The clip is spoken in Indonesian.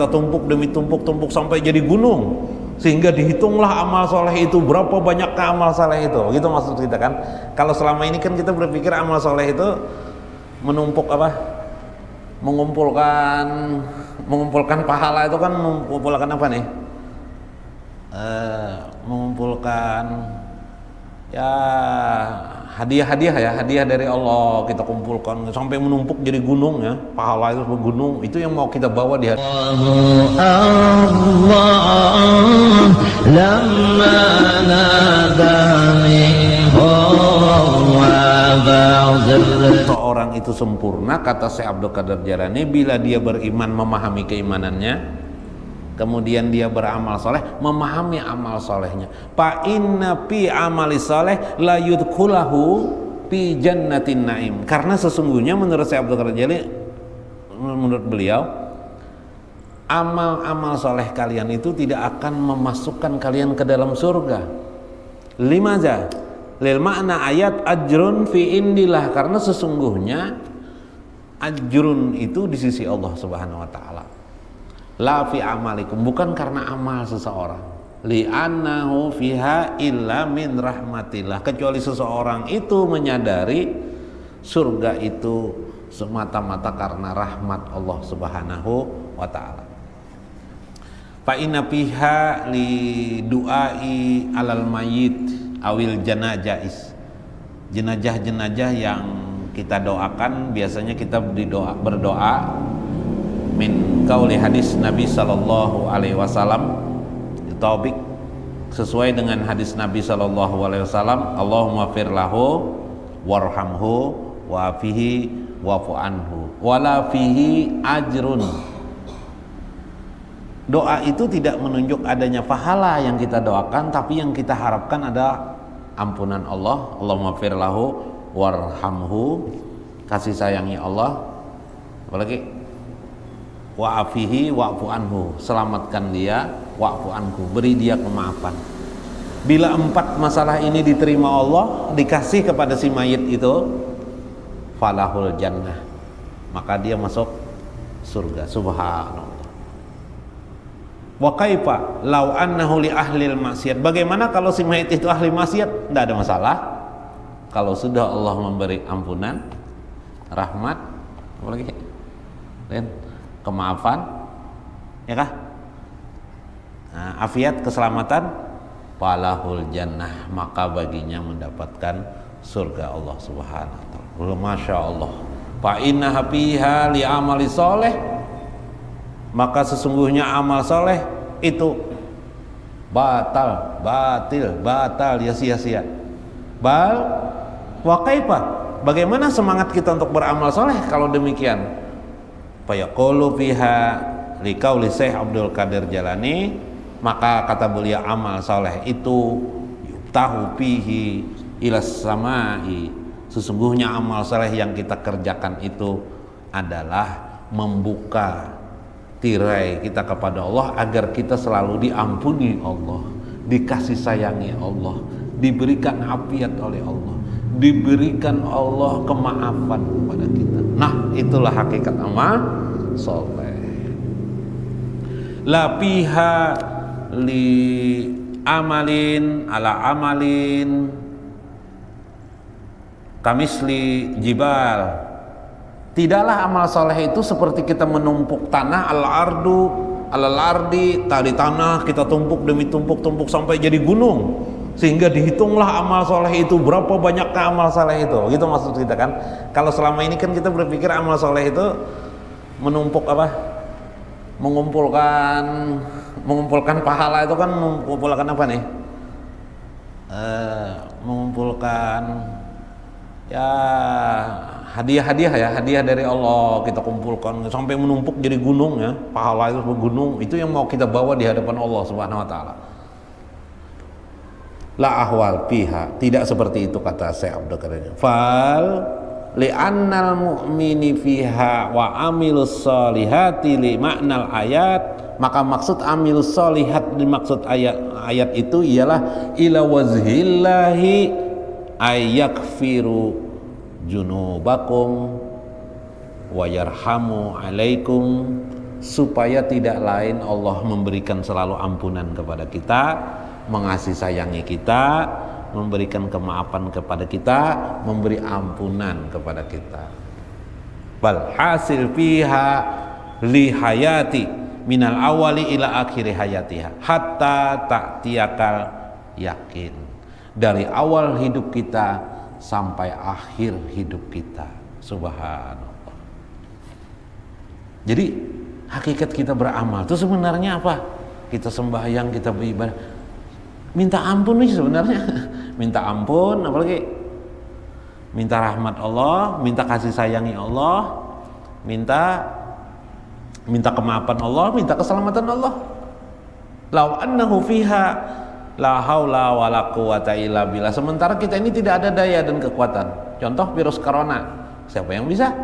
kita tumpuk demi tumpuk sampai jadi gunung, sehingga dihitunglah amal soleh itu berapa banyak amal soleh itu. Gitu maksud kita kan. Kalau selama ini kan kita berpikir amal soleh itu menumpuk apa, mengumpulkan pahala itu kan, mengumpulkan apa nih, mengumpulkan ya hadiah dari Allah, kita kumpulkan sampai menumpuk jadi gunung ya, pahala itu gunung, itu yang mau kita bawa di hati. Seorang itu sempurna, kata Syekh Abdul Qadir Jalani, bila dia beriman, memahami keimanannya, kemudian dia beramal soleh, memahami amal solehnya. Fa inna fi amali soleh la yudkhulahu fi jannatin naim. Karena sesungguhnya menurut Syekh Abdul Qadir Jalani, menurut beliau, amal-amal soleh kalian itu tidak akan memasukkan kalian ke dalam surga. Limaza? Lil makna ayat ajrun fi indillah, karena sesungguhnya ajrun itu di sisi Allah Subhanahu wa taala. La fi amalikum, bukan karena amal seseorang. Li'annahu fiha illa min rahmatillah, kecuali seseorang itu menyadari surga itu semata-mata karena rahmat Allah Subhanahu wa taala. Fa inna fiha li du'ai alal mayyit awil janajais, jenazah-jenazah yang kita doakan, biasanya kita berdoa min qauli hadis Nabi sallallahu alaihi wasallam, taubik sesuai dengan hadis Nabi sallallahu alaihi wasallam, Allahumma fir lahu warhamhu wa'afihi wa'fu anhu wala fihi ajrun. Doa itu tidak menunjuk adanya pahala yang kita doakan, tapi yang kita harapkan ada ampunan Allah. Allahumma fir lahu warhamhu, kasih sayangi Allah, apalagi wa'afihi wa'fu anhu, selamatkan dia, wa'fu anhu, beri dia kemaafan. Bila 4 masalah ini diterima Allah, dikasih kepada si mayit itu, falahul jannah, maka dia masuk surga. Subhanallah. Wa kaifa law annahu li ahlil maksiat, bagaimana kalau si mayit itu ahli maksiat? Tidak ada masalah kalau sudah Allah memberi ampunan, rahmat, apalagi dan kemaafan, ya kah? Nah, afiat, keselamatan, falahul jannah, maka baginya mendapatkan surga Allah Subhanahu wa taala. Masya Allah. Fa inna fiha li amali soleh, maka sesungguhnya amal soleh itu batal ya, sia-sia. Bal wa kaifa, bagaimana semangat kita untuk beramal soleh kalau demikian? Fa yaqulu fiha liqauli Syekh Abdul Qadir Jalani, maka kata beliau amal soleh itu yuftahu fihi ilas samai, sesungguhnya amal soleh yang kita kerjakan itu adalah membuka tirai kita kepada Allah, agar kita selalu diampuni Allah, dikasih sayangi Allah, diberikan afiat oleh Allah, diberikan Allah kemaafan kepada kita. Nah, itulah hakikat amal soleh. La fiha li amalin ala amalin kamisli jibal, tidaklah amal soleh itu seperti kita menumpuk tanah, al-ardi, tadi tanah kita tumpuk demi tumpuk sampai jadi gunung, sehingga dihitunglah amal soleh itu berapa banyak amal soleh itu. Gitu maksud kita kan. Kalau selama ini kan kita berpikir amal soleh itu menumpuk apa, mengumpulkan pahala itu kan, mengumpulkan apa nih, mengumpulkan ya hadiah dari Allah, kita kumpulkan sampai menumpuk jadi gunung ya, pahala itu gunung, itu yang mau kita bawa di hadapan Allah Subhanahu wa taala. La ahwal fiha, tidak seperti itu kata Syekh Abdul Qadir. Fal li'annal mu'mini fiha wa amilus solihati li maknal ayat, maka maksud amilus solihat, dimaksud ayat itu ialah ila wajhillahi ayakfiru junubakum wa yarhamu alaikum supaya tidak lain Allah memberikan selalu ampunan kepada kita, mengasihi sayangi kita, memberikan kemaafan kepada kita, memberi ampunan kepada kita. Bal hasil fiha li hayati minal awali ila akhiri hayatiha hatta ta'tiyakal yakin, dari awal hidup kita sampai akhir hidup kita. Subhanallah. Jadi hakikat kita beramal itu sebenarnya apa? Kita sembahyang, kita beribadah, minta ampun nih sebenarnya. Minta ampun, apalagi minta rahmat Allah, minta kasih sayangi Allah, minta kemaafan Allah, minta keselamatan Allah. Lau annahu fiha la haula wala quwata illa billah. Sementara kita ini tidak ada daya dan kekuatan. Contoh virus corona, siapa yang bisa?